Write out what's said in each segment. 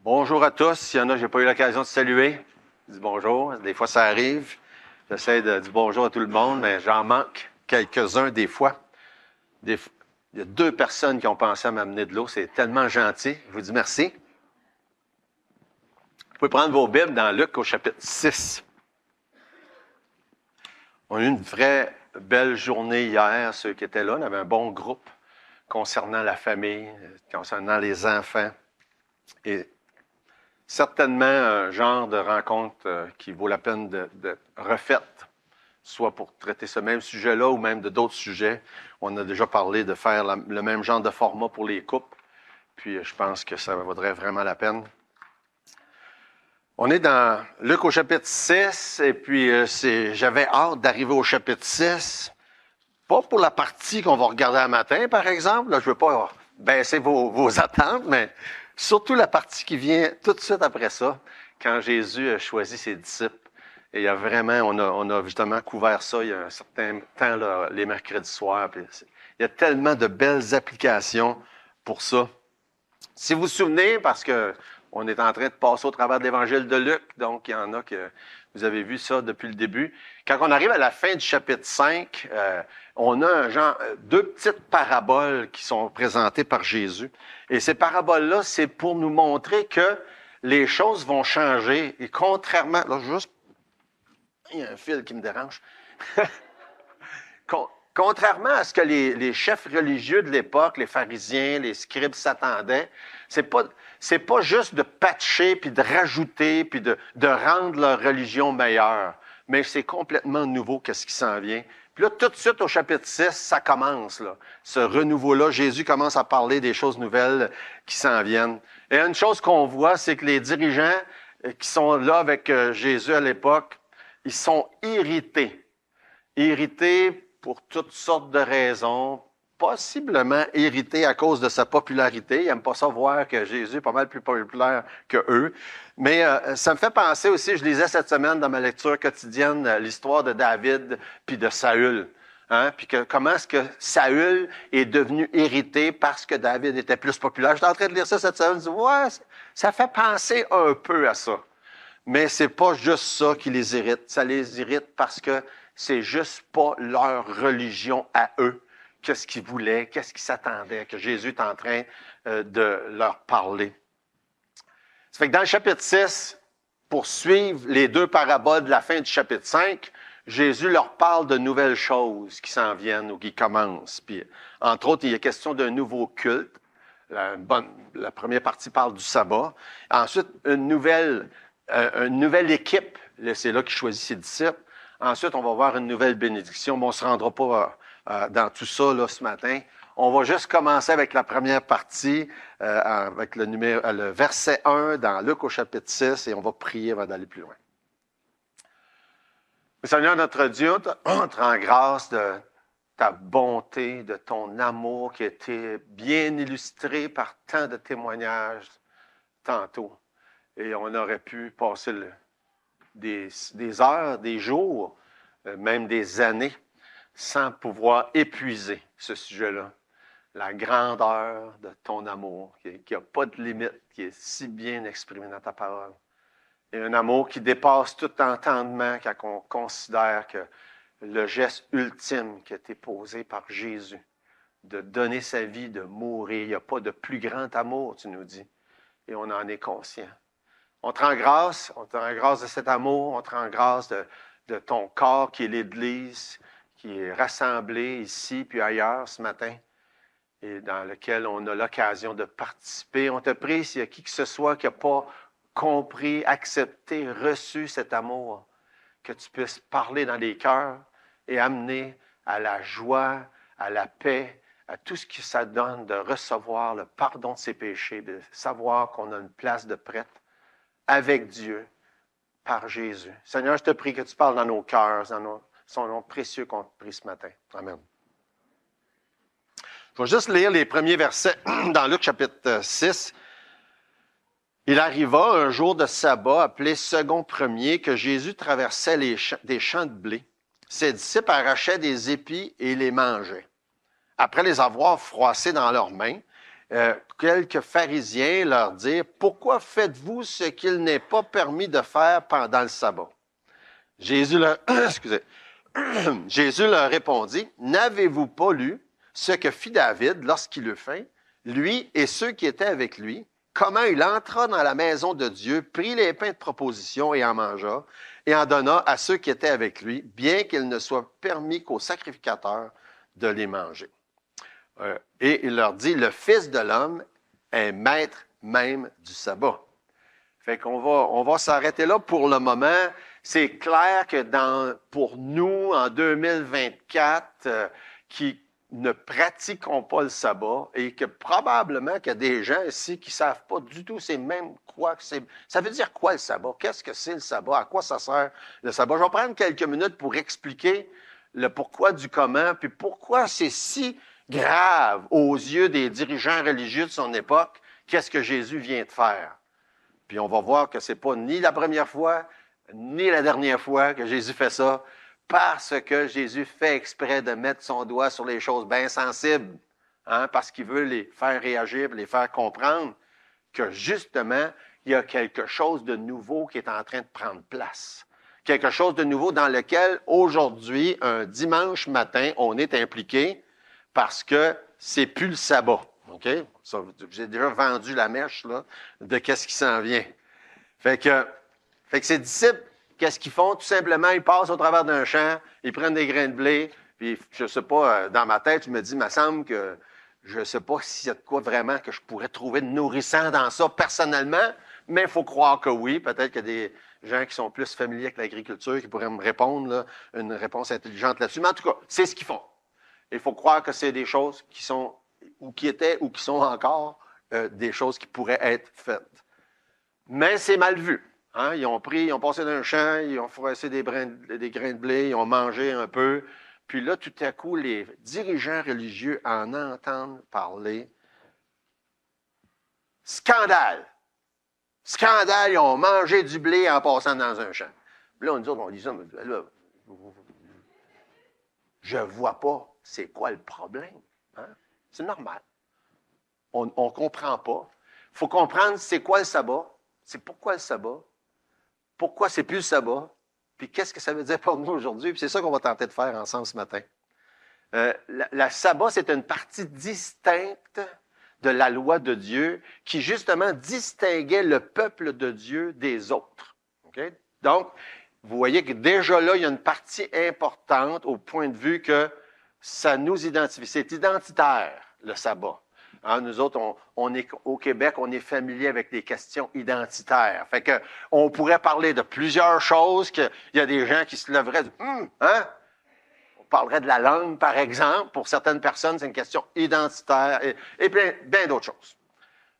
Bonjour à tous. Il y en a, j'ai pas eu l'occasion de saluer. Je dis bonjour. Des fois, ça arrive. J'essaie de dire bonjour à tout le monde, mais j'en manque quelques-uns des fois. Il y a 2 personnes qui ont pensé à m'amener de l'eau. C'est tellement gentil. Je vous dis merci. Vous pouvez prendre vos Bibles dans Luc au chapitre 6. On a eu une vraie belle journée hier, ceux qui étaient là. On avait un bon groupe concernant la famille, concernant les enfants. Et certainement un genre de rencontre qui vaut la peine de refaite, soit pour traiter ce même sujet-là ou même de d'autres sujets. On a déjà parlé de faire le même genre de format pour les couples, puis je pense que ça vaudrait vraiment la peine. On est dans Luc au chapitre 6, et puis j'avais hâte d'arriver au chapitre 6. Pas pour la partie qu'on va regarder un matin, par exemple. Là, je ne veux pas baisser vos attentes, mais surtout la partie qui vient tout de suite après ça, quand Jésus a choisi ses disciples. Et il y a vraiment, on a justement couvert ça il y a un certain temps, là, les mercredis soirs. Puis il y a tellement de belles applications pour ça. Si vous vous souvenez, parce que on est en train de passer au travers de l'évangile de Luc, donc il y en a que vous avez vu ça depuis le début. Quand on arrive à la fin du chapitre 5, on a 2 petites paraboles qui sont présentées par Jésus. Et ces paraboles-là, c'est pour nous montrer que les choses vont changer. Et contrairement... Là, il y a un fil qui me dérange. Contrairement à ce que les chefs religieux de l'époque, les pharisiens, les scribes s'attendaient, c'est pas juste de patcher, puis de rajouter, puis de rendre leur religion meilleure. Mais c'est complètement nouveau qu'est-ce qui s'en vient. Puis là, tout de suite, au chapitre 6, ça commence, là. Ce renouveau-là, Jésus commence à parler des choses nouvelles qui s'en viennent. Et une chose qu'on voit, c'est que les dirigeants qui sont là avec Jésus à l'époque, ils sont irrités. Irrités pour toutes sortes de raisons, possiblement irrités à cause de sa popularité. Ils n'aiment pas ça voir que Jésus est pas mal plus populaire que eux. Mais ça me fait penser aussi, je lisais cette semaine dans ma lecture quotidienne l'histoire de David puis de Saül. Hein? Puis comment est-ce que Saül est devenu irrité parce que David était plus populaire. J'étais en train de lire ça cette semaine, je dis, ouais, ça fait penser un peu à ça. Mais c'est pas juste ça qui les irrite. Ça les irrite parce que c'est juste pas leur religion à eux. Qu'est-ce qu'ils voulaient, qu'est-ce qu'ils s'attendaient, que Jésus est en train de leur parler. Ça fait que dans le chapitre 6, pour suivre les 2 paraboles de la fin du chapitre 5, Jésus leur parle de nouvelles choses qui s'en viennent ou qui commencent. Puis, entre autres, il y a question d'un nouveau culte. La première partie parle du sabbat. Ensuite, une nouvelle équipe. C'est là qu'il choisit ses disciples. Ensuite, on va voir une nouvelle bénédiction, mais on ne se rendra pas dans tout ça là, ce matin. On va juste commencer avec la première partie, avec le verset 1 dans Luc au chapitre 6, et on va prier avant d'aller plus loin. Seigneur notre Dieu, on te rend grâce de ta bonté, de ton amour qui a été bien illustré par tant de témoignages tantôt. Et on aurait pu passer des heures, des jours, même des années, sans pouvoir épuiser ce sujet-là. La grandeur de ton amour, qui n'a pas de limite, qui est si bien exprimé dans ta parole. Et un amour qui dépasse tout entendement quand on considère que le geste ultime qui a été posé par Jésus, de donner sa vie, de mourir, il n'y a pas de plus grand amour, tu nous dis. Et on en est conscient. On te rend grâce de cet amour, on te rend grâce de ton corps qui est l'Église, qui est rassemblé ici puis ailleurs ce matin, et dans lequel on a l'occasion de participer. On te prie s'il y a qui que ce soit qui n'a pas compris, accepté, reçu cet amour, que tu puisses parler dans les cœurs et amener à la joie, à la paix, à tout ce que ça donne de recevoir le pardon de ses péchés, de savoir qu'on a une place de prête avec Dieu, par Jésus. Seigneur, je te prie que tu parles dans nos cœurs, dans son nom précieux qu'on te prie ce matin. Amen. Je vais juste lire les premiers versets dans Luc chapitre 6. Il arriva un jour de sabbat, appelé second premier, que Jésus traversait des champs de blé. Ses disciples arrachaient des épis et les mangeaient. Après les avoir froissés dans leurs mains, quelques pharisiens leur dire, « Pourquoi faites-vous ce qu'il n'est pas permis de faire pendant le sabbat? » Jésus leur, excusez, Jésus leur répondit, « N'avez-vous pas lu ce que fit David lorsqu'il eut faim, lui et ceux qui étaient avec lui, comment il entra dans la maison de Dieu, prit les pains de proposition et en mangea, et en donna à ceux qui étaient avec lui, bien qu'il ne soit permis qu'aux sacrificateurs de les manger. » Et il leur dit, « Le Fils de l'homme est maître même du sabbat. » Fait on va s'arrêter là pour le moment. C'est clair que pour nous, en 2024, qui ne pratiquons pas le sabbat et que probablement qu'il y a des gens ici qui ne savent pas du tout c'est même quoi que c'est. Ça veut dire quoi le sabbat? Qu'est-ce que c'est le sabbat? À quoi ça sert le sabbat? Je vais prendre quelques minutes pour expliquer le pourquoi du comment, puis pourquoi c'est si grave aux yeux des dirigeants religieux de son époque, qu'est-ce que Jésus vient de faire. Puis on va voir que ce n'est pas ni la première fois, ni la dernière fois que Jésus fait ça, parce que Jésus fait exprès de mettre son doigt sur les choses bien sensibles, parce qu'il veut les faire réagir, les faire comprendre que justement, il y a quelque chose de nouveau qui est en train de prendre place. Quelque chose de nouveau dans lequel, aujourd'hui, un dimanche matin, on est impliqué parce que c'est plus le sabbat. OK? J'ai déjà vendu la mèche là, de qu'est-ce qui s'en vient. Fait que ces disciples, qu'est-ce qu'ils font? Tout simplement, ils passent au travers d'un champ, ils prennent des grains de blé, puis je ne sais pas, dans ma tête, je me dis, il me semble que je ne sais pas s'il y a de quoi vraiment que je pourrais trouver de nourrissant dans ça personnellement, mais il faut croire que oui. Peut-être qu'il y a des gens qui sont plus familiers avec l'agriculture qui pourraient me répondre là, une réponse intelligente là-dessus. Mais en tout cas, c'est ce qu'ils font. Il faut croire que c'est des choses qui sont, ou qui étaient, ou qui sont encore des choses qui pourraient être faites. Mais c'est mal vu. Ils ont passé d'un champ, ils ont froissé des grains de blé, ils ont mangé un peu. Puis là, tout à coup, les dirigeants religieux en entendent parler. Scandale! Scandale, ils ont mangé du blé en passant dans un champ. Puis là, on dit ça, mais là, je ne vois pas c'est quoi le problème. C'est normal. On ne comprend pas. Il faut comprendre c'est quoi le sabbat, c'est pourquoi le sabbat, pourquoi c'est plus le sabbat, puis qu'est-ce que ça veut dire pour nous aujourd'hui. Puis c'est ça qu'on va tenter de faire ensemble ce matin. La sabbat, c'est une partie distincte de la loi de Dieu qui, justement, distinguait le peuple de Dieu des autres. Okay? Donc, vous voyez que déjà là, il y a une partie importante au point de vue que ça nous identifie. C'est identitaire, le sabbat. Nous autres, on est au Québec, on est familier avec les questions identitaires. Fait que on pourrait parler de plusieurs choses, qu'il y a des gens qui se lèveraient, On parlerait de la langue, par exemple. Pour certaines personnes, c'est une question identitaire et bien d'autres choses.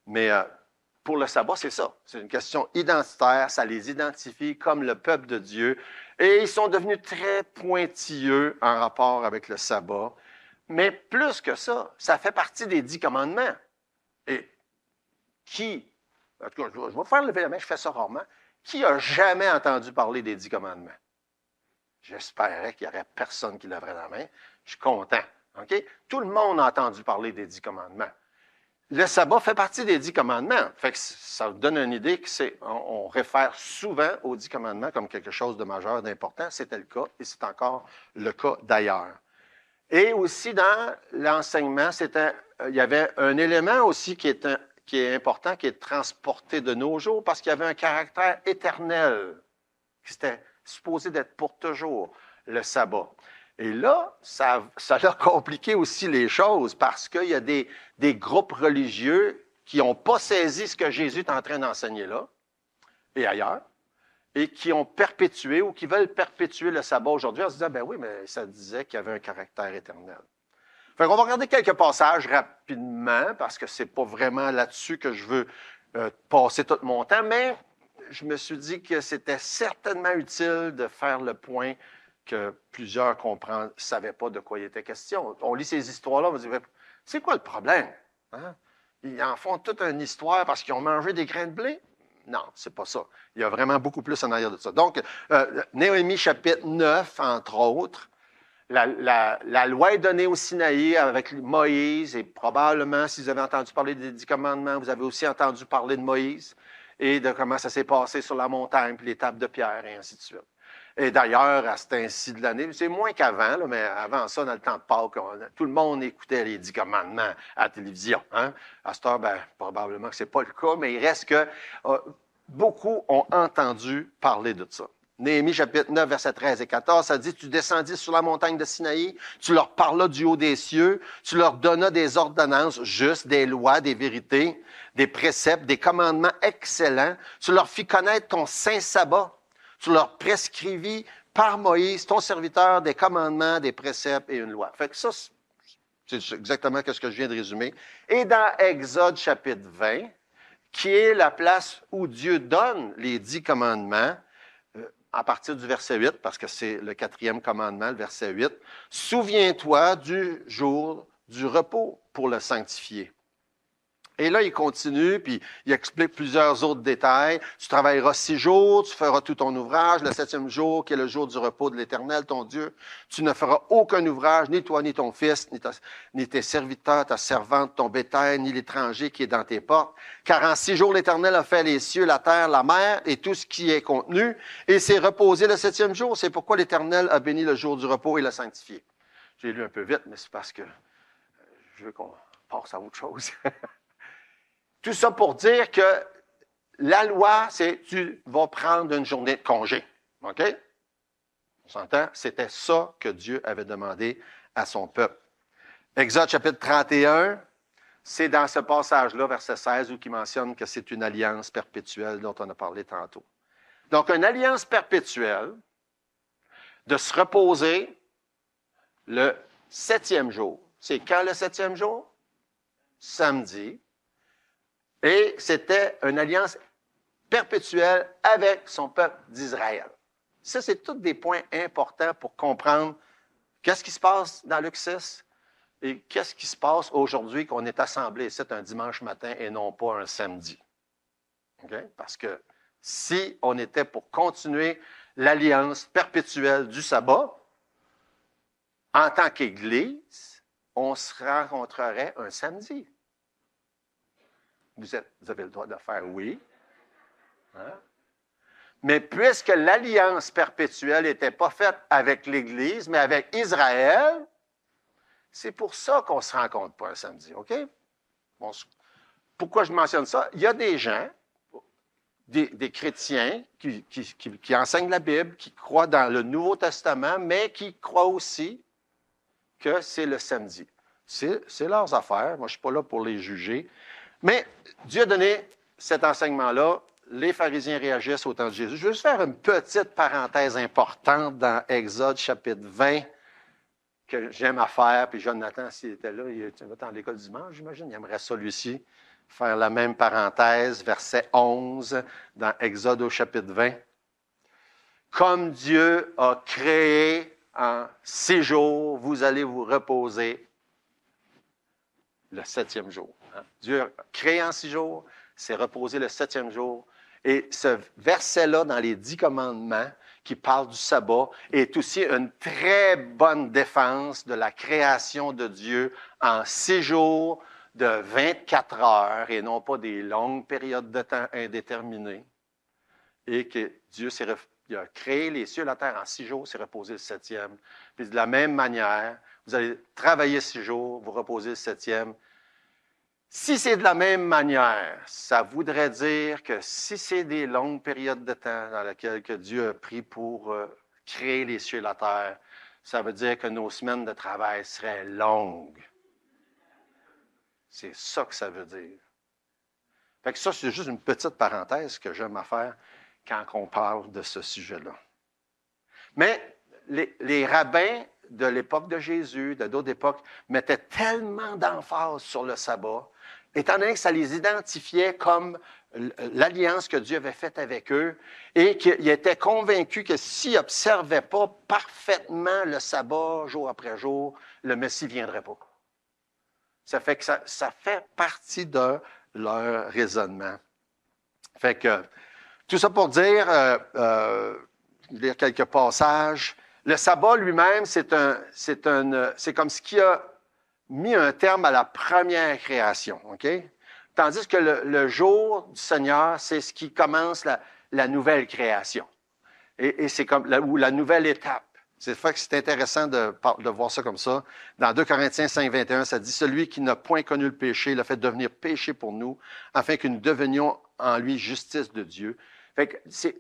Mais pour le sabbat, c'est ça. C'est une question identitaire. Ça les identifie comme le peuple de Dieu. Et ils sont devenus très pointilleux en rapport avec le sabbat. Mais plus que ça, ça fait partie des 10 commandements. Et en tout cas, je vais faire lever la main, je fais ça rarement. Qui a jamais entendu parler des 10 commandements? J'espérais qu'il n'y aurait personne qui lèverait la main. Je suis content. Okay? Tout le monde a entendu parler des 10 commandements. Le sabbat fait partie des 10 commandements. Fait que ça vous donne une idée on réfère souvent aux 10 commandements comme quelque chose de majeur, d'important. C'était le cas et c'est encore le cas d'ailleurs. Et aussi dans l'enseignement, il y avait un élément aussi qui est important, qui est transporté de nos jours parce qu'il y avait un caractère éternel qui était supposé d'être pour toujours, le sabbat. Et là, ça a compliqué aussi les choses parce qu'il y a des groupes religieux qui n'ont pas saisi ce que Jésus est en train d'enseigner là et ailleurs, et qui ont perpétué ou qui veulent perpétuer le sabbat aujourd'hui en se disant, ben oui, mais ça disait qu'il y avait un caractère éternel. Fait qu'on va regarder quelques passages rapidement, parce que c'est pas vraiment là-dessus que je veux passer tout mon temps, mais je me suis dit que c'était certainement utile de faire le point que plusieurs ne savaient pas de quoi il était question. On lit ces histoires-là, on se dit, c'est quoi le problème? Ils en font toute une histoire parce qu'ils ont mangé des grains de blé? Non, c'est pas ça. Il y a vraiment beaucoup plus en arrière de ça. Donc, Néhémie chapitre 9, entre autres, La loi est donnée au Sinaï avec Moïse, et probablement, si vous avez entendu parler des 10 commandements, vous avez aussi entendu parler de Moïse et de comment ça s'est passé sur la montagne, puis les tables de pierre, et ainsi de suite. Et d'ailleurs, à cet ainsi de l'année, c'est moins qu'avant, là, mais avant ça, dans le temps de Pâques, tout le monde écoutait les 10 commandements à la télévision. Hein? À cette heure, probablement que ce n'est pas le cas, mais il reste que beaucoup ont entendu parler de ça. Néhémie chapitre 9, versets 13 et 14, ça dit, « Tu descendis sur la montagne de Sinaï, tu leur parlas du haut des cieux, tu leur donnas des ordonnances justes, des lois, des vérités, des préceptes, des commandements excellents, tu leur fis connaître ton saint sabbat, tu leur prescrivis par Moïse, ton serviteur, des commandements, des préceptes et une loi. » Fait que ça, c'est exactement ce que je viens de résumer. Et dans Exode chapitre 20, qui est la place où Dieu donne les 10 commandements, à partir du verset 8, parce que c'est le 4e commandement, le verset 8, « Souviens-toi du jour du repos pour le sanctifier. » Et là, il continue, puis il explique plusieurs autres détails. Tu travailleras 6 jours, tu feras tout ton ouvrage. Le 7e jour, qui est le jour du repos de l'Éternel, ton Dieu, tu ne feras aucun ouvrage, ni toi, ni ton fils, ni tes serviteurs, ta servante, ton bétail, ni l'étranger qui est dans tes portes. Car en 6 jours, l'Éternel a fait les cieux, la terre, la mer et tout ce qui est contenu, et s'est reposé le 7e jour. C'est pourquoi l'Éternel a béni le jour du repos et l'a sanctifié. J'ai lu un peu vite, mais c'est parce que je veux qu'on passe à autre chose. Tout ça pour dire que la loi, c'est tu vas prendre une journée de congé. OK? On s'entend? C'était ça que Dieu avait demandé à son peuple. Exode chapitre 31, c'est dans ce passage-là, verset 16, où il mentionne que c'est une alliance perpétuelle dont on a parlé tantôt. Donc, une alliance perpétuelle de se reposer le 7e jour. C'est quand le 7e jour? Samedi. Et c'était une alliance perpétuelle avec son peuple d'Israël. Ça, c'est tous des points importants pour comprendre qu'est-ce qui se passe dans Luc 6 et qu'est-ce qui se passe aujourd'hui qu'on est assemblés ici un dimanche matin et non pas un samedi. Okay? Parce que si on était pour continuer l'alliance perpétuelle du sabbat, en tant qu'Église, on se rencontrerait un samedi. Vous avez le droit de faire oui. Hein? Mais puisque l'alliance perpétuelle n'était pas faite avec l'Église, mais avec Israël, c'est pour ça qu'on ne se rencontre pas un samedi. OK? Pourquoi je mentionne ça? Il y a des gens, des chrétiens qui enseignent la Bible, qui croient dans le Nouveau Testament, mais qui croient aussi que c'est le samedi. C'est leurs affaires. Moi, je ne suis pas là pour les juger. Mais Dieu a donné cet enseignement-là. Les pharisiens réagissent au temps de Jésus. Je vais juste faire une petite parenthèse importante dans Exode chapitre 20 que j'aime à faire. Puis Jonathan, s'il était là, il va dans l'école dimanche, j'imagine. Il aimerait ça, lui aussi, faire la même parenthèse. Verset 11 dans Exode au chapitre 20. Comme Dieu a créé en 6 jours, vous allez vous reposer le 7e jour. Dieu a créé en 6 jours, s'est reposé le 7e jour. Et ce verset-là, dans les 10 commandements, qui parle du sabbat, est aussi une très bonne défense de la création de Dieu en 6 jours de 24 heures, et non pas des longues périodes de temps indéterminées. Et que Dieu il a créé les cieux et la terre en 6 jours, s'est reposé le 7e. Puis de la même manière, vous allez travailler 6 jours, vous reposez le 7e. Si c'est de la même manière, ça voudrait dire que si c'est des longues périodes de temps dans lesquelles que Dieu a pris pour créer les cieux et la terre, ça veut dire que nos semaines de travail seraient longues. C'est ça que ça veut dire. Fait que ça, c'est juste une petite parenthèse que j'aime à faire quand on parle de ce sujet-là. Mais les rabbins de l'époque de Jésus, de d'autres époques, mettaient tellement d'emphase sur le sabbat, étant donné que ça les identifiait comme l'alliance que Dieu avait faite avec eux, et qu'ils étaient convaincus que s'ils n'observaient pas parfaitement le sabbat, jour après jour, le Messie ne viendrait pas. Ça fait que ça fait partie de leur raisonnement. Fait que, tout ça pour dire, lire quelques passages. Le sabbat lui-même, c'est comme ce qui a mis un terme à la première création. OK? Tandis que le jour du Seigneur, c'est ce qui commence la nouvelle création. Et c'est comme la nouvelle étape. C'est fait que c'est intéressant de voir ça comme ça. Dans 2 Corinthiens 5, 21, ça dit « Celui qui n'a point connu le péché l'a fait devenir péché pour nous, afin que nous devenions en lui justice de Dieu. » Fait que c'est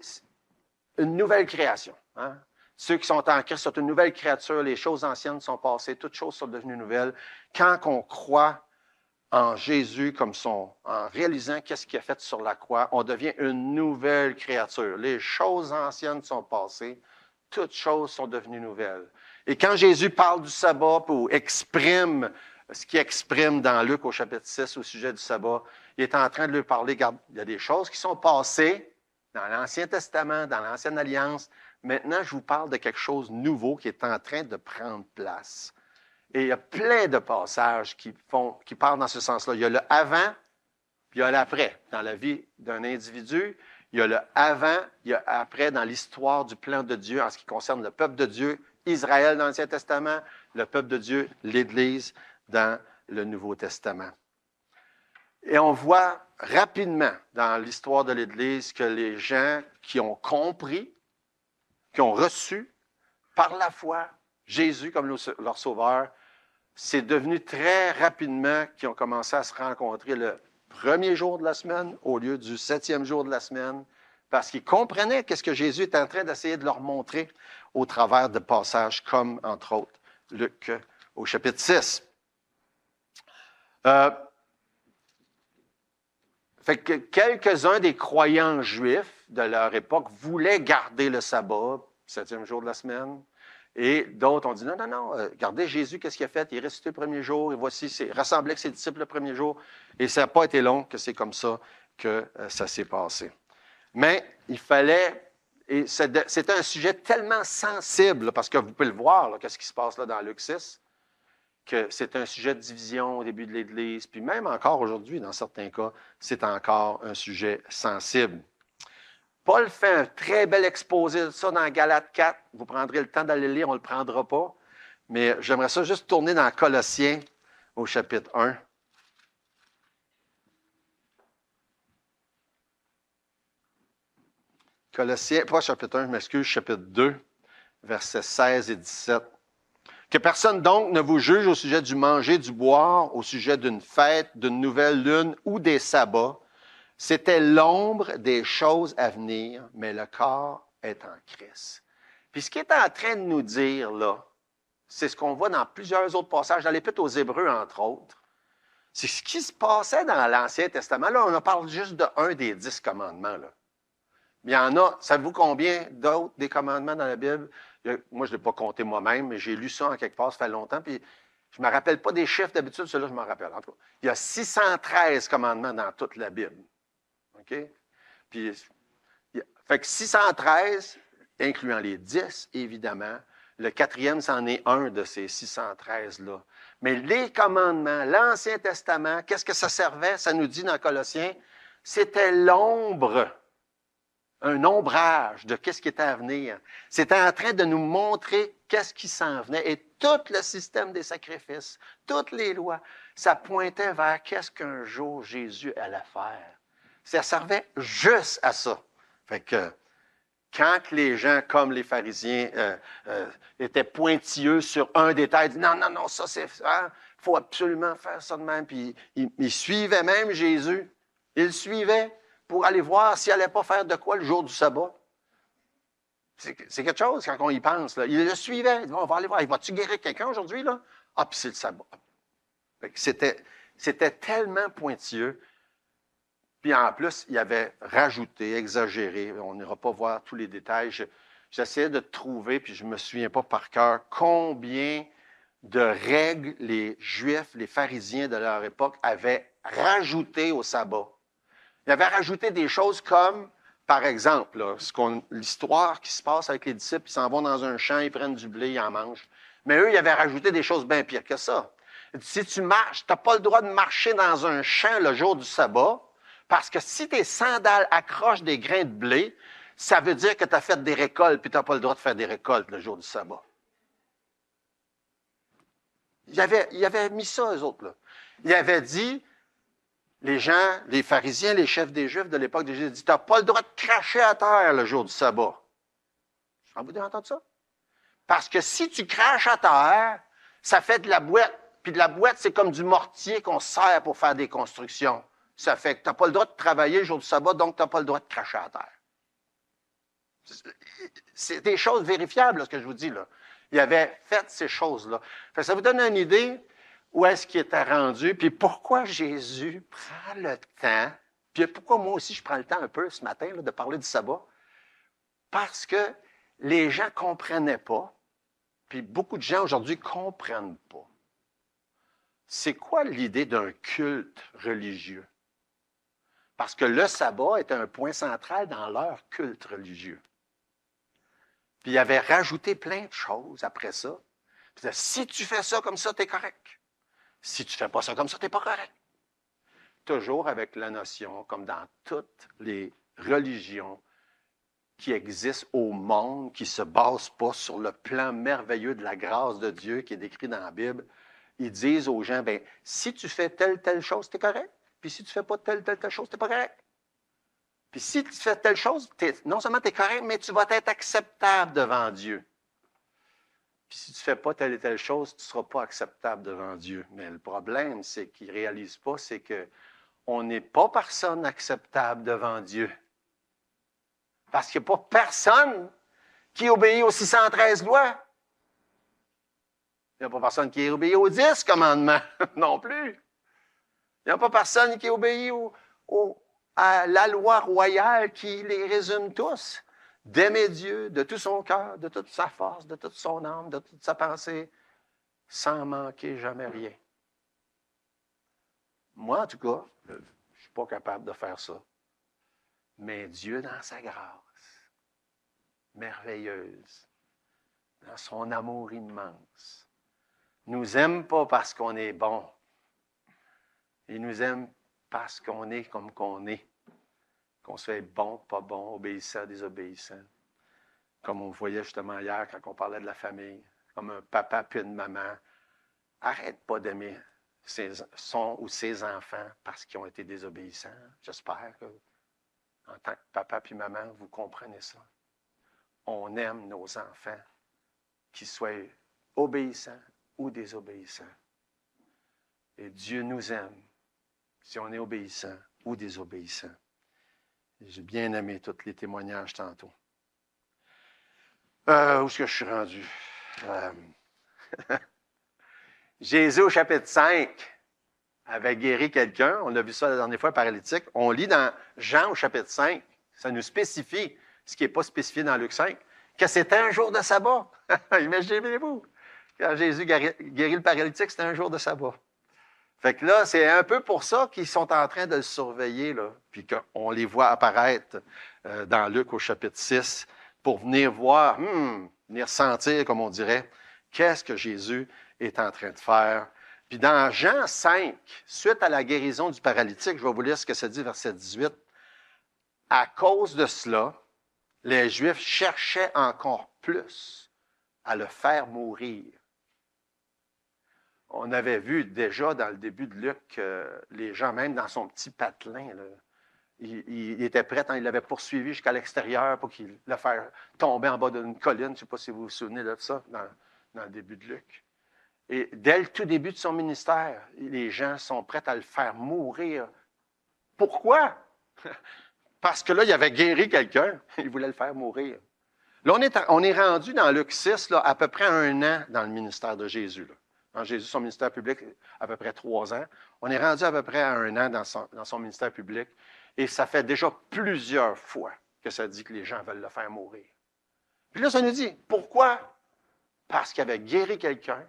une nouvelle création. Hein? Ceux qui sont en Christ sont une nouvelle créature. Les choses anciennes sont passées. Toutes choses sont devenues nouvelles. Quand on croit en Jésus en réalisant qu'est-ce qu'il a fait sur la croix, on devient une nouvelle créature. Les choses anciennes sont passées. Toutes choses sont devenues nouvelles. Et quand Jésus parle du sabbat ou exprime ce qu'il exprime dans Luc au chapitre 6 au sujet du sabbat, il est en train de leur parler, regarde, il y a des choses qui sont passées dans l'Ancien Testament, dans l'Ancienne Alliance. Maintenant, je vous parle de quelque chose de nouveau qui est en train de prendre place. Et il y a plein de passages qui parlent dans ce sens-là. Il y a le avant, puis il y a l'après. Dans la vie d'un individu, il y a le avant, il y a après dans l'histoire du plan de Dieu en ce qui concerne le peuple de Dieu, Israël dans l'Ancien Testament, le peuple de Dieu, l'Église dans le Nouveau Testament. Et on voit rapidement dans l'histoire de l'Église que les gens qui ont compris, qui ont reçu par la foi Jésus comme leur sauveur, c'est devenu très rapidement qu'ils ont commencé à se rencontrer le premier jour de la semaine au lieu du 7e jour de la semaine, parce qu'ils comprenaient qu'est-ce que Jésus est en train d'essayer de leur montrer au travers de passages comme, entre autres, Luc au chapitre 6. Fait que quelques-uns des croyants juifs de leur époque voulaient garder le sabbat, 7e jour de la semaine, et d'autres ont dit, non, regardez Jésus, qu'est-ce qu'il a fait? Il est ressuscité le premier jour, et voici, il rassemblait avec ses disciples le premier jour, et ça n'a pas été long que c'est comme ça que ça s'est passé. Mais il fallait, et c'était un sujet tellement sensible, parce que vous pouvez le voir, qu'est-ce qui se passe là dans Luc 6, que c'est un sujet de division au début de l'Église, puis même encore aujourd'hui, dans certains cas, c'est encore un sujet sensible. Paul fait un très bel exposé de ça dans Galates 4. Vous prendrez le temps d'aller lire, on ne le prendra pas. Mais j'aimerais ça juste tourner dans Colossiens au chapitre 1. Colossiens, pas chapitre 1, je m'excuse, chapitre 2, versets 16 et 17. Que personne donc ne vous juge au sujet du manger, du boire, au sujet d'une fête, d'une nouvelle lune ou des sabbats. C'était l'ombre des choses à venir, mais le corps est en Christ. Puis ce qu'il est en train de nous dire là, c'est ce qu'on voit dans plusieurs autres passages, dans l'Épître aux Hébreux, entre autres. C'est ce qui se passait dans l'Ancien Testament. Là, on parle juste d'un des 10 commandements. Là. Il y en a, savez-vous combien d'autres des commandements dans la Bible? Moi, je ne l'ai pas compté moi-même, mais j'ai lu ça en quelque part, ça fait longtemps, puis je ne me rappelle pas des chiffres d'habitude, celui-là, je m'en rappelle. En tout cas, il y a 613 commandements dans toute la Bible. OK? Puis, fait que 613, incluant les 10, évidemment. Le 4e, c'en est un de ces 613-là. Mais les commandements, l'Ancien Testament, qu'est-ce que ça servait? Ça nous dit dans Colossiens, c'était l'ombre, un ombrage de qu'est-ce qui était à venir. C'était en train de nous montrer qu'est-ce qui s'en venait. Et tout le système des sacrifices, toutes les lois, ça pointait vers qu'est-ce qu'un jour Jésus allait faire. Ça servait juste à ça. Fait que quand les gens, comme les pharisiens, étaient pointilleux sur un détail, ils disaient non, ça c'est ça, il faut absolument faire ça de même. Puis ils suivaient même Jésus. Ils le suivaient pour aller voir s'il n'allait pas faire de quoi le jour du sabbat. C'est quelque chose quand on y pense. Là. Ils le suivaient. Ils disaient, on va aller voir. Va-tu guérir quelqu'un aujourd'hui? Là? Ah, puis c'est le sabbat. C'était tellement pointilleux. Puis en plus, il avait rajouté, exagéré. On n'ira pas voir tous les détails. J'essayais de trouver, puis je ne me souviens pas par cœur, combien de règles les Juifs, les pharisiens de leur époque avaient rajouté au sabbat. Ils avaient rajouté des choses comme, par exemple, là, l'histoire qui se passe avec les disciples, ils s'en vont dans un champ, ils prennent du blé, ils en mangent. Mais eux, ils avaient rajouté des choses bien pires que ça. Si tu marches, tu n'as pas le droit de marcher dans un champ le jour du sabbat, parce que si tes sandales accrochent des grains de blé, ça veut dire que tu as fait des récoltes, puis tu n'as pas le droit de faire des récoltes le jour du sabbat. Il avait mis ça, eux autres, là. Il avait dit, les gens, les pharisiens, les chefs des Juifs de l'époque de Jésus, dit, tu n'as pas le droit de cracher à terre le jour du sabbat. Vous avez entendu ça? Parce que si tu craches à terre, ça fait de la boîte. Puis de la boîte, c'est comme du mortier qu'on sert pour faire des constructions. Ça fait que tu n'as pas le droit de travailler le jour du sabbat, donc tu n'as pas le droit de cracher à terre. C'est des choses vérifiables, là, ce que je vous dis, là. Il avait fait ces choses-là. Ça vous donne une idée où est-ce qu'il était rendu, puis pourquoi Jésus prend le temps, puis pourquoi moi aussi je prends le temps un peu ce matin là, de parler du sabbat. Parce que les gens ne comprenaient pas, puis beaucoup de gens aujourd'hui ne comprennent pas. C'est quoi l'idée d'un culte religieux? Parce que le sabbat était un point central dans leur culte religieux. Puis il avait rajouté plein de choses après ça. Puis si tu fais ça comme ça, tu es correct. Si tu ne fais pas ça comme ça, tu n'es pas correct. Toujours avec la notion, comme dans toutes les religions qui existent au monde, qui ne se basent pas sur le plan merveilleux de la grâce de Dieu qui est décrit dans la Bible, ils disent aux gens, bien, si tu fais telle chose, tu es correct. Puis si tu ne fais pas telle chose, tu n'es pas correct. Puis si tu fais telle chose, non seulement tu es correct, mais tu vas être acceptable devant Dieu. Puis si tu ne fais pas telle et telle chose, tu ne seras pas acceptable devant Dieu. Mais le problème, c'est qu'ils ne réalisent pas, c'est qu'on n'est pas personne acceptable devant Dieu. Parce qu'il n'y a pas personne qui obéit aux 613 lois. Il n'y a pas personne qui obéit aux 10 commandements non plus. Il n'y a pas personne qui obéit à la loi royale qui les résume tous. D'aimer Dieu de tout son cœur, de toute sa force, de toute son âme, de toute sa pensée, sans manquer jamais rien. Moi, en tout cas, je ne suis pas capable de faire ça. Mais Dieu, dans sa grâce merveilleuse, dans son amour immense, nous aime pas parce qu'on est bon. Il nous aime parce qu'on est comme qu'on est. Qu'on soit bon, pas bon, obéissant, désobéissant. Comme on voyait justement hier quand on parlait de la famille. Comme un papa puis une maman. Arrête pas d'aimer son ou ses enfants parce qu'ils ont été désobéissants. J'espère que, en tant que papa puis maman, vous comprenez ça. On aime nos enfants, qu'ils soient obéissants ou désobéissants. Et Dieu nous aime si on est obéissant ou désobéissant. J'ai bien aimé tous les témoignages tantôt. Où est-ce que je suis rendu? Jésus au chapitre 5 avait guéri quelqu'un. On a vu ça la dernière fois, paralytique. On lit dans Jean au chapitre 5. Ça nous spécifie, ce qui n'est pas spécifié dans Luc 5, que c'était un jour de sabbat. Imaginez-vous. Quand Jésus guérit le paralytique, c'était un jour de sabbat. Fait que là, c'est un peu pour ça qu'ils sont en train de le surveiller, là, puis qu'on les voit apparaître dans Luc au chapitre 6 pour venir voir, venir sentir, comme on dirait, qu'est-ce que Jésus est en train de faire. Puis dans Jean 5, suite à la guérison du paralytique, je vais vous lire ce que ça dit, verset 18. À cause de cela, les Juifs cherchaient encore plus à le faire mourir. On avait vu déjà dans le début de Luc, les gens, même dans son petit patelin, là, il était prêt, il l'avait poursuivi jusqu'à l'extérieur pour qu'il le fasse tomber en bas d'une colline. Je ne sais pas si vous vous souvenez de ça, dans le début de Luc. Et dès le tout début de son ministère, les gens sont prêts à le faire mourir. Pourquoi? Parce que là, il avait guéri quelqu'un, il voulait le faire mourir. Là, on est rendu dans Luc 6, là, à peu près 1 an dans le ministère de Jésus. Là. Dans Jésus, son ministère public, à peu près 3 ans. On est rendu à peu près à 1 an dans son ministère public. Et ça fait déjà plusieurs fois que ça dit que les gens veulent le faire mourir. Puis là, ça nous dit, pourquoi? Parce qu'il avait guéri quelqu'un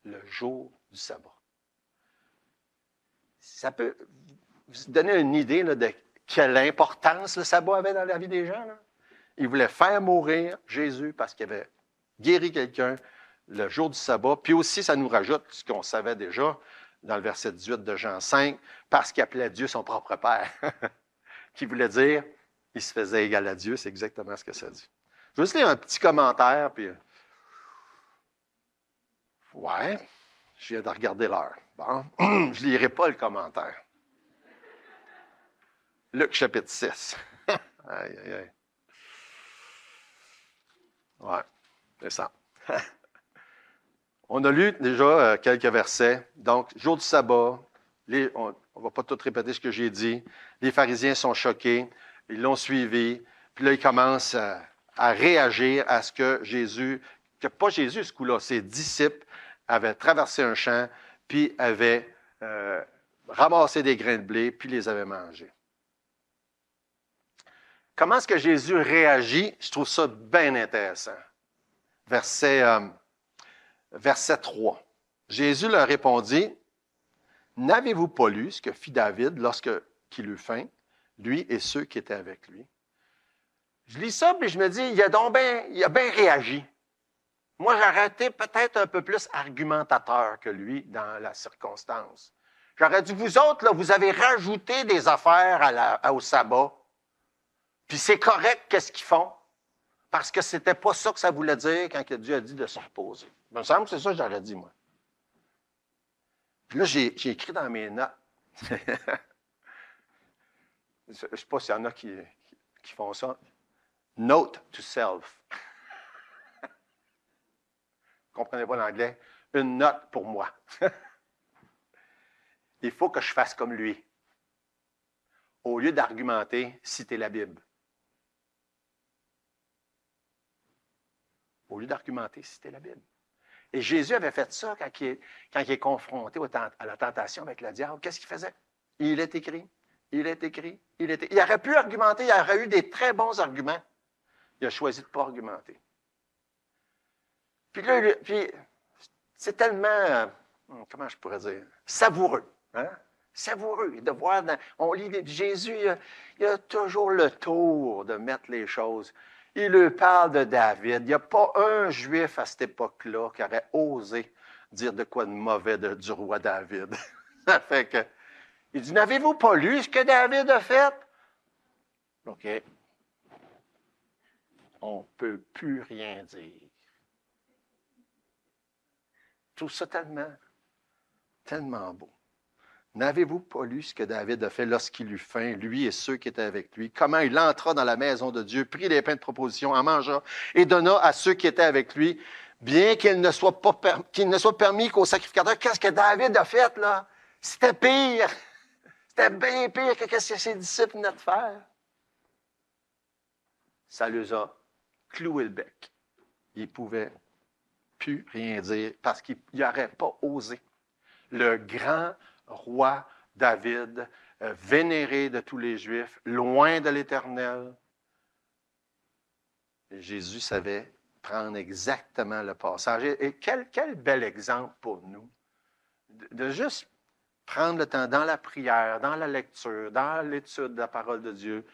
le jour du sabbat. Ça peut vous donner une idée là, de quelle importance le sabbat avait dans la vie des gens. Là. Il voulait faire mourir Jésus parce qu'il avait guéri quelqu'un le jour du sabbat. Puis aussi, ça nous rajoute ce qu'on savait déjà dans le verset 18 de Jean 5, parce qu'il appelait Dieu son propre Père. Qui voulait dire, Il se faisait égal à Dieu, c'est exactement ce que ça dit. Je vais juste lire un petit commentaire, puis... Ouais, je viens de regarder l'heure. Bon, je ne lirai pas le commentaire. Luc chapitre 6. Aïe, aïe, aïe. Ouais, c'est ça. On a lu déjà quelques versets. Donc, jour du sabbat, on ne va pas tout répéter ce que j'ai dit. Les pharisiens sont choqués. Ils l'ont suivi. Puis là, ils commencent à réagir à ce que Jésus, que pas Jésus ce coup-là, ses disciples avaient traversé un champ, puis avaient ramassé des grains de blé, puis les avaient mangés. Comment est-ce que Jésus réagit? Je trouve ça bien intéressant. Verset 3. Jésus leur répondit, « N'avez-vous pas lu ce que fit David lorsqu'il eut faim, lui et ceux qui étaient avec lui? » Je lis ça, puis je me dis, il a bien réagi. Moi, j'aurais été peut-être un peu plus argumentateur que lui dans la circonstance. J'aurais dit, vous autres, là, vous avez rajouté des affaires au sabbat, puis c'est correct qu'est-ce qu'ils font, parce que c'était pas ça que ça voulait dire quand Dieu a dit de se reposer. Il me semble que c'est ça que j'aurais dit, moi. Puis là, j'ai écrit dans mes notes. Je ne sais pas s'il y en a qui font ça. Note to self. Vous ne comprenez pas l'anglais? Une note pour moi. Il faut que je fasse comme lui. Au lieu d'argumenter, citer la Bible. Au lieu d'argumenter, citer la Bible. Et Jésus avait fait ça quand il est confronté à la tentation avec le diable. Qu'est-ce qu'il faisait? Il est écrit, il est écrit, il est écrit. Il aurait pu argumenter, il aurait eu des très bons arguments. Il a choisi de ne pas argumenter. Puis là, c'est tellement, comment je pourrais dire, savoureux. Hein? Savoureux de voir, on lit Jésus, il a toujours le tour de mettre les choses. Il leur parle de David. Il n'y a pas un juif à cette époque-là qui aurait osé dire de quoi de mauvais du roi David. Ça fait que, il dit, n'avez-vous pas lu ce que David a fait? OK. On ne peut plus rien dire. Je trouve ça tellement beau. N'avez-vous pas lu ce que David a fait lorsqu'il eut faim, lui et ceux qui étaient avec lui? Comment il entra dans la maison de Dieu, prit les pains de proposition, en mangea et donna à ceux qui étaient avec lui, bien qu'il ne soit permis qu'aux sacrificateurs. Qu'est-ce que David a fait, là? C'était pire. C'était bien pire que ce que ses disciples venaient de faire. Ça les a cloué le bec. Ils ne pouvaient plus rien dire parce qu'ils n'auraient pas osé. Le grand roi David, vénéré de tous les Juifs, loin de l'Éternel. Et Jésus savait prendre exactement le passage. Et quel bel exemple pour nous de juste prendre le temps dans la prière, dans la lecture, dans l'étude de la parole de Dieu,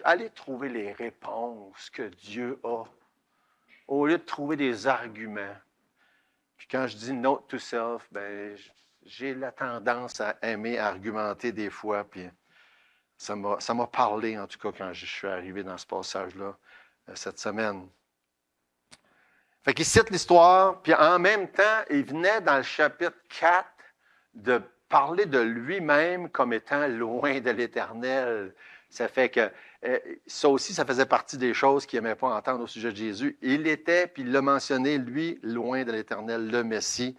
aller trouver les réponses que Dieu a, au lieu de trouver des arguments. Puis quand je dis note to self, ben j'ai la tendance à aimer argumenter des fois, puis ça m'a parlé, en tout cas, quand je suis arrivé dans ce passage-là cette semaine. Fait qu'il cite l'histoire, puis en même temps, il venait dans le chapitre 4 de parler de lui-même comme étant loin de l'Éternel. Ça fait que ça aussi, ça faisait partie des choses qu'il n'aimait pas entendre au sujet de Jésus. Il était, puis il l'a mentionné, lui, loin de l'Éternel, le Messie,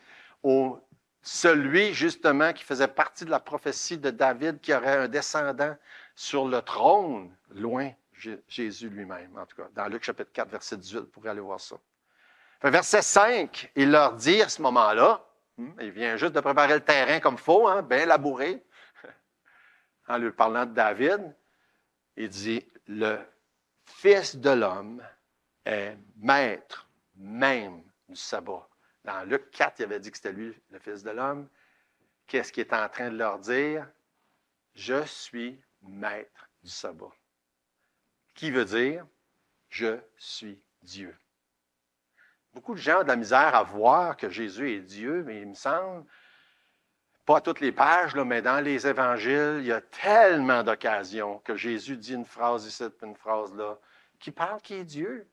celui, justement, qui faisait partie de la prophétie de David, qui aurait un descendant sur le trône, loin Jésus lui-même, en tout cas. Dans Luc chapitre 4, verset 18, vous pourrez aller voir ça. Verset 5, il leur dit à ce moment-là, il vient juste de préparer le terrain comme il faut, hein, bien labouré, en lui parlant de David, il dit, le Fils de l'homme est maître même du sabbat. Dans Luc 4, il avait dit que c'était lui, le Fils de l'homme. Qu'est-ce qu'il est en train de leur dire? Je suis maître du sabbat. Qui veut dire, je suis Dieu. Beaucoup de gens ont de la misère à voir que Jésus est Dieu, mais il me semble, pas à toutes les pages, là, mais dans les évangiles, il y a tellement d'occasions que Jésus dit une phrase ici, puis une phrase là, qui parle qui est Dieu.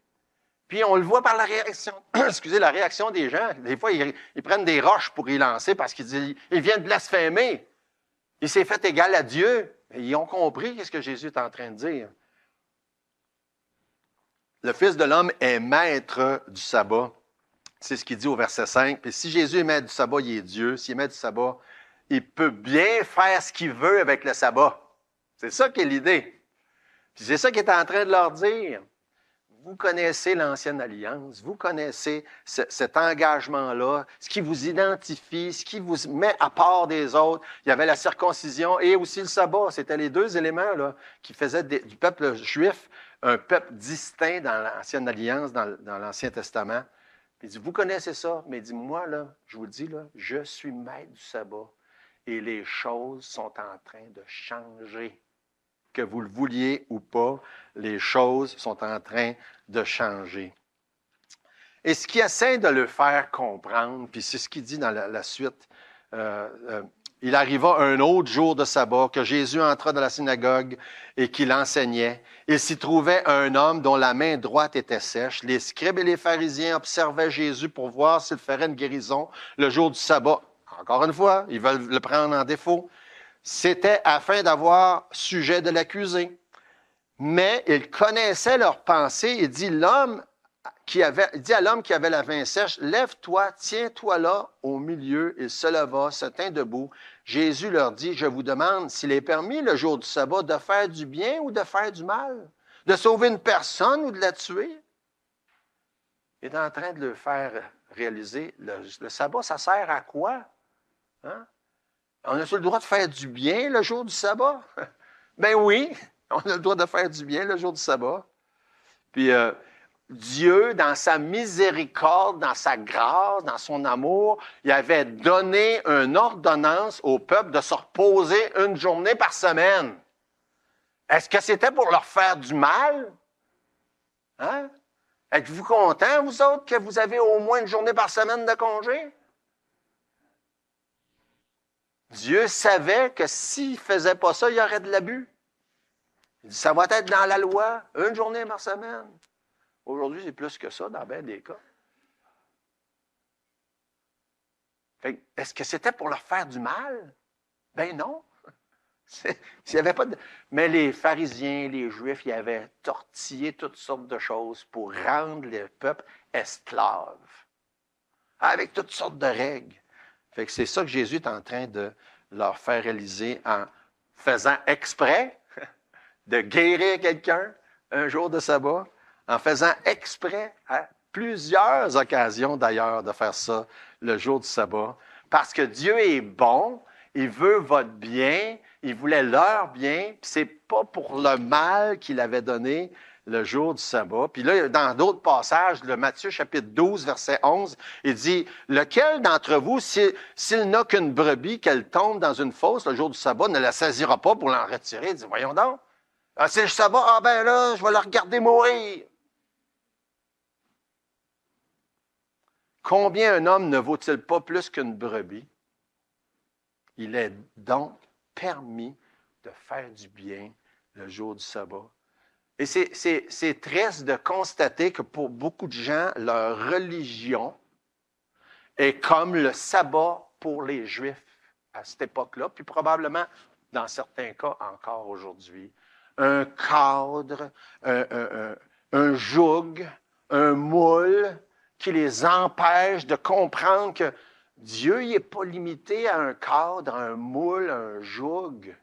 Puis on le voit par la réaction, excusez, la réaction des gens. Des fois, ils prennent des roches pour y lancer parce qu'ils disent, il vient de blasphémer. Il s'est fait égal à Dieu. Et ils ont compris ce que Jésus est en train de dire. Le Fils de l'homme est maître du sabbat. C'est ce qu'il dit au verset 5. Puis si Jésus est maître du sabbat, il est Dieu. S'il est maître du sabbat, il peut bien faire ce qu'il veut avec le sabbat. C'est ça qui est l'idée. Puis c'est ça qu'il est en train de leur dire. Vous connaissez l'Ancienne Alliance, vous connaissez cet engagement-là, ce qui vous identifie, ce qui vous met à part des autres. Il y avait la circoncision et aussi le sabbat. C'était les deux éléments là, qui faisaient du peuple juif un peuple distinct dans l'Ancienne Alliance, dans l'Ancien Testament. Puis il dit, vous connaissez ça, mais il dit, moi, là, je vous le dis, là, je suis maître du sabbat et les choses sont en train de changer. Que vous le vouliez ou pas, les choses sont en train de changer. Et ce qui essaie de le faire comprendre, puis c'est ce qu'il dit dans la suite, il arriva un autre jour de sabbat que Jésus entra dans la synagogue et qu'il enseignait. Il s'y trouvait un homme dont la main droite était sèche. Les scribes et les pharisiens observaient Jésus pour voir s'il ferait une guérison le jour du sabbat. Encore une fois, ils veulent le prendre en défaut. C'était afin d'avoir sujet de l'accuser. Mais il connaissait leurs pensées et dit, il dit à l'homme qui avait la main sèche, « Lève-toi, tiens-toi là au milieu. » Il se leva, se tint debout. Jésus leur dit, « Je vous demande s'il est permis le jour du sabbat de faire du bien ou de faire du mal, de sauver une personne ou de la tuer. » Il est en train de le faire réaliser, le sabbat, ça sert à quoi? Hein? On a-t-il le droit de faire du bien le jour du sabbat? Ben oui, on a le droit de faire du bien le jour du sabbat. Puis Dieu, dans sa miséricorde, dans sa grâce, dans son amour, il avait donné une ordonnance au peuple de se reposer une journée par semaine. Est-ce que c'était pour leur faire du mal? Hein? Êtes-vous contents, vous autres, que vous avez au moins une journée par semaine de congé? Dieu savait que s'il ne faisait pas ça, il y aurait de l'abus. Il dit, ça va être dans la loi, une journée par semaine. Aujourd'hui, c'est plus que ça, dans bien des cas. Fait, est-ce que c'était pour leur faire du mal? Ben non. S'il y avait pas de... Mais les pharisiens, les Juifs, ils avaient tortillé toutes sortes de choses pour rendre le peuple esclave, avec toutes sortes de règles. Fait que c'est ça que Jésus est en train de leur faire réaliser en faisant exprès de guérir quelqu'un un jour de sabbat, en faisant exprès à plusieurs occasions d'ailleurs de faire ça le jour du sabbat, parce que Dieu est bon, il veut votre bien, il voulait leur bien, puis c'est pas pour le mal qu'il avait donné le jour du sabbat. Puis là, dans d'autres passages, le Matthieu chapitre 12, verset 11, il dit, « Lequel d'entre vous, s'il n'a qu'une brebis, qu'elle tombe dans une fosse le jour du sabbat, ne la saisira pas pour l'en retirer? » Il dit, « Voyons donc, ah, c'est le sabbat, ah ben là, je vais la regarder mourir. » Combien un homme ne vaut-il pas plus qu'une brebis? Il est donc permis de faire du bien le jour du sabbat. Et c'est triste de constater que pour beaucoup de gens, leur religion est comme le sabbat pour les Juifs à cette époque-là, puis probablement, dans certains cas, encore aujourd'hui. Un cadre, un joug, un moule qui les empêche de comprendre que Dieu n'est pas limité à un cadre, à un moule, à un joug.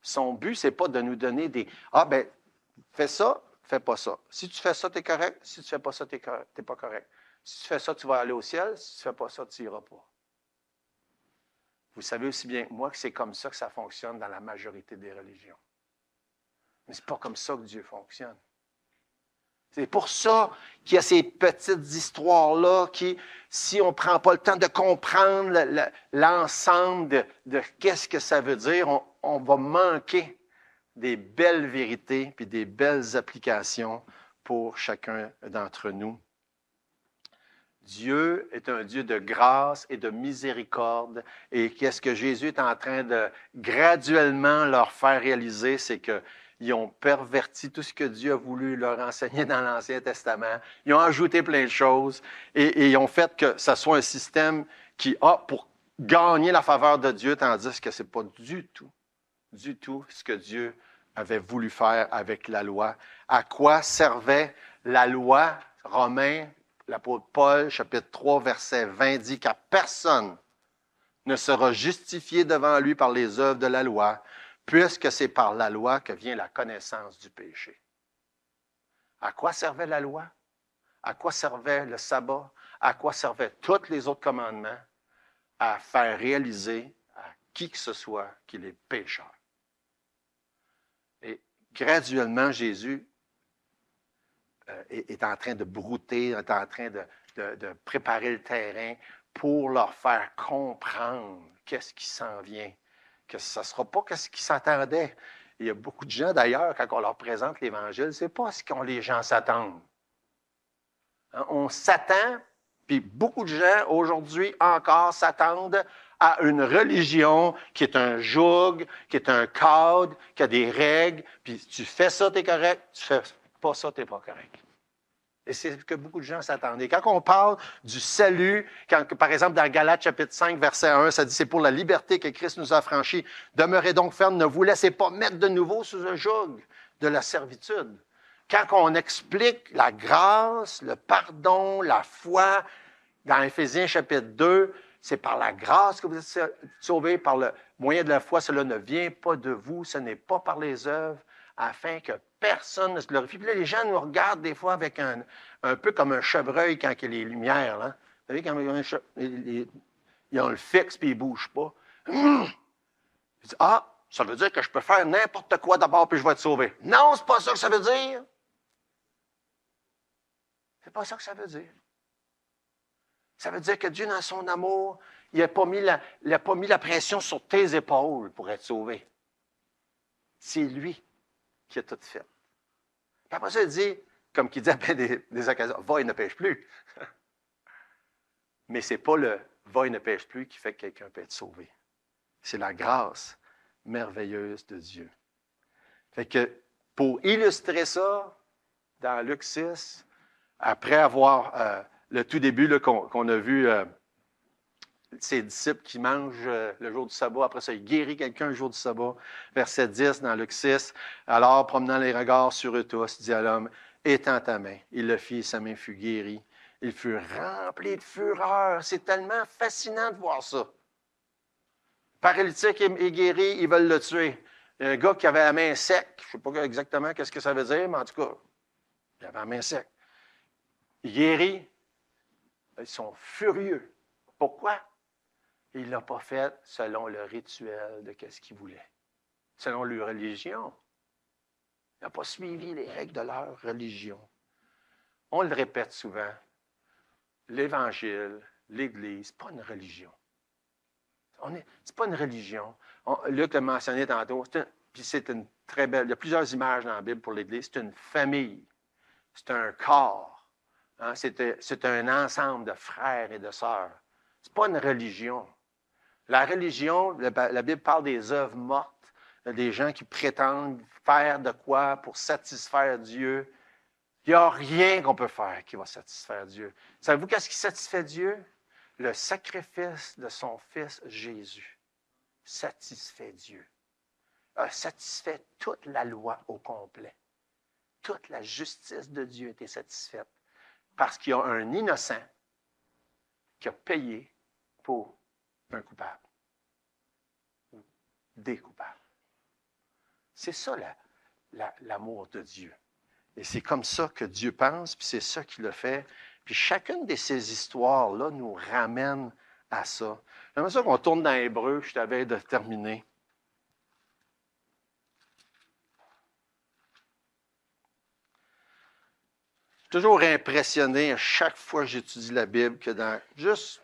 Son but, ce n'est pas de nous donner des... Ah, ben, fais ça, fais pas ça. Si tu fais ça, tu es correct. Si tu ne fais pas ça, tu n'es pas correct. Si tu fais ça, tu vas aller au ciel. Si tu ne fais pas ça, tu n'iras pas. Vous savez aussi bien que moi que c'est comme ça que ça fonctionne dans la majorité des religions. Mais ce n'est pas comme ça que Dieu fonctionne. C'est pour ça qu'il y a ces petites histoires-là qui, si on ne prend pas le temps de comprendre l'ensemble de qu'est-ce que ça veut dire, on va manquer des belles vérités puis des belles applications pour chacun d'entre nous. Dieu est un Dieu de grâce et de miséricorde. Et qu'est-ce que Jésus est en train de graduellement leur faire réaliser, c'est qu'ils ont perverti tout ce que Dieu a voulu leur enseigner dans l'Ancien Testament. Ils ont ajouté plein de choses et ils ont fait que ce soit un système qui a pour gagner la faveur de Dieu, tandis que ce n'est pas du tout ce que Dieu avait voulu faire avec la loi. À quoi servait la loi? Romains, l'apôtre Paul, chapitre 3, verset 20, dit qu'à personne ne sera justifié devant lui par les œuvres de la loi, puisque c'est par la loi que vient la connaissance du péché. À quoi servait la loi? À quoi servait le sabbat? À quoi servaient tous les autres commandements? À faire réaliser à qui que ce soit qu'il est pécheur. Et graduellement, Jésus est en train de brouter, est en train de préparer le terrain pour leur faire comprendre qu'est-ce qui s'en vient, que ce ne sera pas ce qui s'attendait. Il y a beaucoup de gens, d'ailleurs, quand on leur présente l'Évangile, ce n'est pas ce que les gens s'attendent. Hein, on s'attend, puis beaucoup de gens, aujourd'hui encore, s'attendent à une religion qui est un joug, qui est un cadre, qui a des règles, puis tu fais ça, tu es correct, tu fais pas ça, tu n'es pas correct. Et c'est ce que beaucoup de gens s'attendaient. Quand on parle du salut, par exemple, dans Galates chapitre 5, verset 1, ça dit « C'est pour la liberté que Christ nous a affranchis. Demeurez donc fermes, ne vous laissez pas mettre de nouveau sous un joug de la servitude. » Quand on explique la grâce, le pardon, la foi, dans Éphésiens chapitre 2, c'est par la grâce que vous êtes sauvés, par le moyen de la foi, cela ne vient pas de vous, ce n'est pas par les œuvres, afin que personne ne se glorifie. Puis là, les gens nous regardent des fois avec un peu comme un chevreuil quand il y a les lumières. Là. Vous savez, quand ils ont le fixe puis ils ne bougent pas. Ils disent, ah, ça veut dire que je peux faire n'importe quoi d'abord puis je vais être sauvé. Non, c'est pas ça que ça veut dire. C'est pas ça que ça veut dire. Ça veut dire que Dieu, dans son amour, il n'a pas mis la pression sur tes épaules pour être sauvé. C'est lui qui a tout fait. Puis après ça, il dit, comme qu'il dit à des occasions, va et ne pêche plus. Mais ce n'est pas le va et ne pêche plus qui fait que quelqu'un peut être sauvé. C'est la grâce merveilleuse de Dieu. Fait que pour illustrer ça, dans Luc 6, après avoir le tout début là, qu'on a vu ses disciples qui mangent le jour du sabbat, après ça, il guérit quelqu'un le jour du sabbat. Verset 10 dans Luc 6. Alors, promenant les regards sur eux tous, dit à l'homme, étends ta main. Il le fit, sa main fut guérie. Il fut rempli de fureur. C'est tellement fascinant de voir ça. Paralytique est guéri, ils veulent le tuer. Il y a un gars qui avait la main sec. Je ne sais pas exactement ce que ça veut dire, mais en tout cas, il avait la main sec. Il guérit. Ils sont furieux. Pourquoi? Il ne l'a pas fait selon le rituel de ce qu'il voulait, selon leur religion. Il n'a pas suivi les règles de leur religion. On le répète souvent, l'Évangile, l'Église, ce n'est pas une religion. Ce n'est pas une religion. Luc l'a mentionné tantôt, puis c'est une très belle, il y a plusieurs images dans la Bible pour l'Église, c'est une famille, c'est un corps, hein, c'est un ensemble de frères et de sœurs. Ce n'est pas une religion. La religion, la Bible parle des œuvres mortes, des gens qui prétendent faire de quoi pour satisfaire Dieu. Il n'y a rien qu'on peut faire qui va satisfaire Dieu. Savez-vous qu'est-ce qui satisfait Dieu? Le sacrifice de son Fils Jésus satisfait Dieu. A satisfait toute la loi au complet. Toute la justice de Dieu était satisfaite parce qu'il y a un innocent qui a payé pour un coupable. Ou des coupables. C'est ça l'amour de Dieu. Et c'est comme ça que Dieu pense, puis c'est ça qu'il a fait. Puis chacune de ces histoires-là nous ramène à ça. J'aimerais ça qu'on tourne dans Hébreu, je t'avais de terminer. Je suis toujours impressionné à chaque fois que j'étudie la Bible que dans juste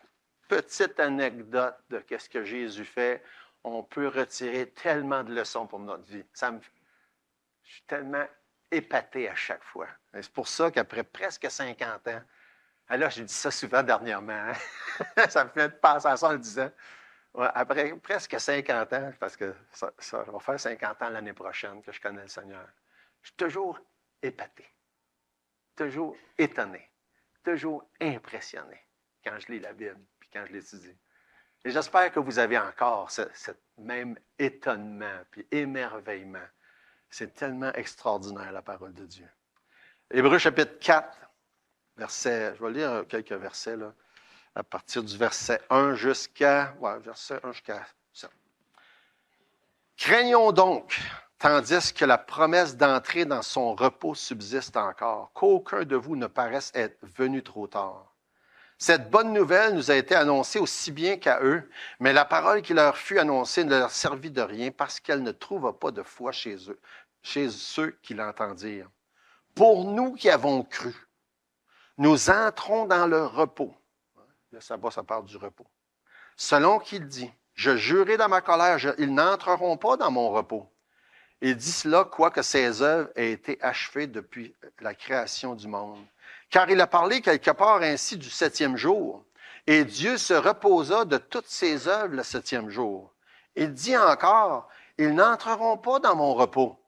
petite anecdote de ce que Jésus fait, on peut retirer tellement de leçons pour notre vie. Je suis tellement épaté à chaque fois. Et c'est pour ça qu'après presque 50 ans, Alors, j'ai dit ça souvent dernièrement. Hein? Ça me fait penser à ça en le disant. Ouais, après presque 50 ans, parce que ça va faire 50 ans l'année prochaine que je connais le Seigneur, je suis toujours épaté, toujours étonné, toujours impressionné quand je lis la Bible puis quand je l'étudie. Et j'espère que vous avez encore ce même étonnement puis émerveillement. C'est tellement extraordinaire, la parole de Dieu. Hébreux chapitre 4, je vais lire quelques versets, là, à partir du verset 1 verset 1 jusqu'à 7. Craignons donc, tandis que la promesse d'entrer dans son repos subsiste encore, qu'aucun de vous ne paraisse être venu trop tard. Cette bonne nouvelle nous a été annoncée aussi bien qu'à eux, mais la parole qui leur fut annoncée ne leur servit de rien parce qu'elle ne trouva pas de foi chez eux, chez ceux qui l'entendirent. Pour nous qui avons cru, nous entrons dans le repos. Le sabbat, ça parle du repos. Selon qu'il dit, je jurai dans ma colère, ils n'entreront pas dans mon repos. Il dit cela, quoique ses œuvres aient été achevées depuis la création du monde. Car il a parlé quelque part ainsi du septième jour. Et Dieu se reposa de toutes ses œuvres le septième jour. Il dit encore, ils n'entreront pas dans mon repos.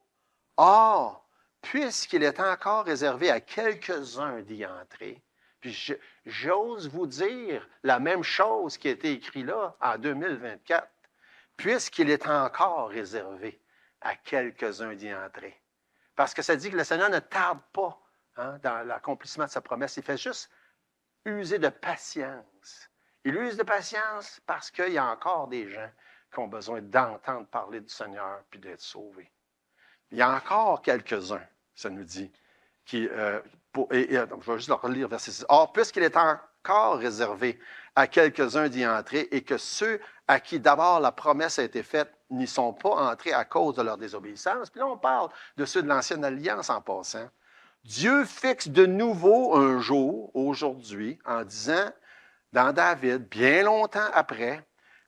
Or, puisqu'il est encore réservé à quelques-uns d'y entrer, puis j'ose vous dire la même chose qui a été écrite là en 2024, puisqu'il est encore réservé à quelques-uns d'y entrer. Parce que ça dit que le Seigneur ne tarde pas dans l'accomplissement de sa promesse. Il fait juste user de patience. Il use de patience parce qu'il y a encore des gens qui ont besoin d'entendre parler du Seigneur puis d'être sauvés. Il y a encore quelques-uns, ça nous dit, qui, je vais juste leur relire verset 6. Or, puisqu'il est encore réservé à quelques-uns d'y entrer et que ceux à qui d'abord la promesse a été faite n'y sont pas entrés à cause de leur désobéissance, puis là on parle de ceux de l'Ancienne Alliance en passant, Dieu fixe de nouveau un jour, aujourd'hui, en disant dans David, bien longtemps après,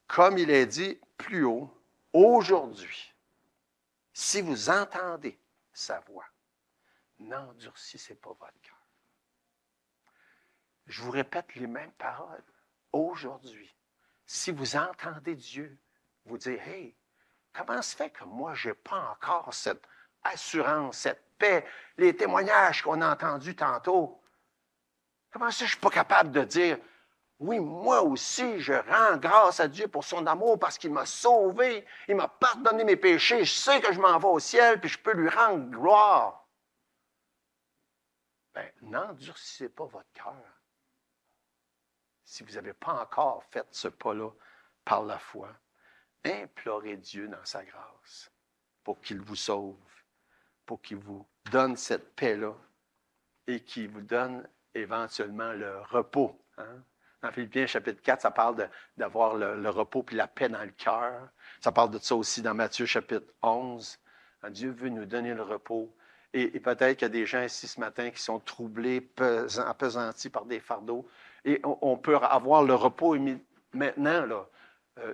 comme il est dit plus haut, aujourd'hui, si vous entendez sa voix, n'endurcissez pas votre cœur. Je vous répète les mêmes paroles. Aujourd'hui, si vous entendez Dieu vous dire, « Hey, comment se fait que moi, je n'ai pas encore cette assurance, cette paix, les témoignages qu'on a entendus tantôt? Comment ça, je ne suis pas capable de dire, oui, moi aussi, je rends grâce à Dieu pour son amour parce qu'il m'a sauvé, il m'a pardonné mes péchés, je sais que je m'en vais au ciel, puis je peux lui rendre gloire. » Bien, n'endurcissez pas votre cœur. Si vous n'avez pas encore fait ce pas-là par la foi, implorez Dieu dans sa grâce pour qu'il vous sauve, pour qu'il vous donne cette paix-là et qu'il vous donne éventuellement le repos. Dans Philippiens chapitre 4, ça parle d'avoir le repos puis la paix dans le cœur. Ça parle de ça aussi dans Matthieu chapitre 11. Dieu veut nous donner le repos. Et peut-être qu'il y a des gens ici ce matin qui sont troublés, appesantis par des fardeaux. Et on peut avoir le repos maintenant, là,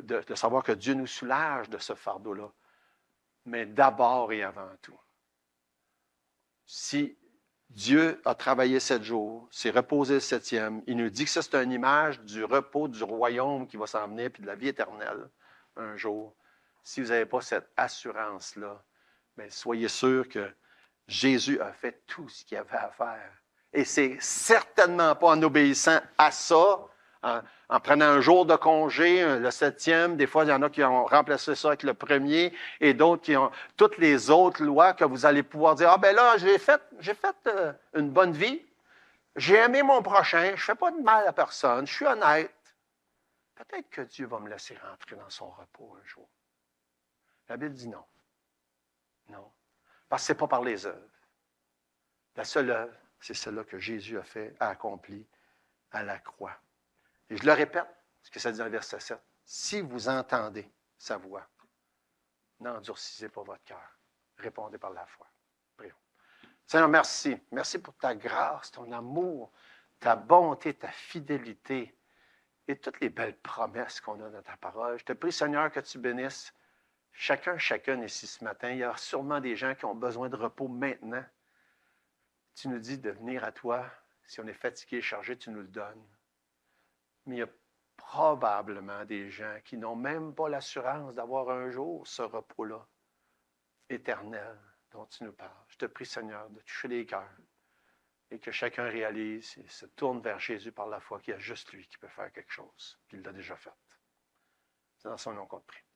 de savoir que Dieu nous soulage de ce fardeau-là. Mais d'abord et avant tout, si Dieu a travaillé 7 jours, s'est reposé le 7e, il nous dit que ça, c'est une image du repos du royaume qui va s'en venir, puis de la vie éternelle, un jour. Si vous n'avez pas cette assurance-là, bien, soyez sûr que Jésus a fait tout ce qu'il avait à faire. Et c'est certainement pas en obéissant à ça, en prenant un jour de congé, le 7e. Des fois, il y en a qui ont remplacé ça avec le premier, et d'autres qui ont toutes les autres lois que vous allez pouvoir dire, « Ah ben là, j'ai fait une bonne vie, j'ai aimé mon prochain, je ne fais pas de mal à personne, je suis honnête. » Peut-être que Dieu va me laisser rentrer dans son repos un jour. La Bible dit non. Non. Parce que ce n'est pas par les œuvres. La seule œuvre, c'est celle-là que Jésus a accomplie à la croix. Et je le répète, ce que ça dit dans le verset 7. Si vous entendez sa voix, n'endurcissez pas votre cœur. Répondez par la foi. Prions. Seigneur, merci. Merci pour ta grâce, ton amour, ta bonté, ta fidélité et toutes les belles promesses qu'on a dans ta parole. Je te prie, Seigneur, que tu bénisses chacune ici ce matin. Il y a sûrement des gens qui ont besoin de repos maintenant. Tu nous dis de venir à toi Si on est fatigué, chargé, tu nous le donnes. Mais il y a probablement des gens qui n'ont même pas l'assurance d'avoir un jour ce repos-là, éternel, dont tu nous parles. Je te prie, Seigneur, de toucher les cœurs et que chacun réalise et se tourne vers Jésus par la foi qu'il y a juste lui qui peut faire quelque chose, qu'il l'a déjà fait. C'est dans son nom qu'on te prie.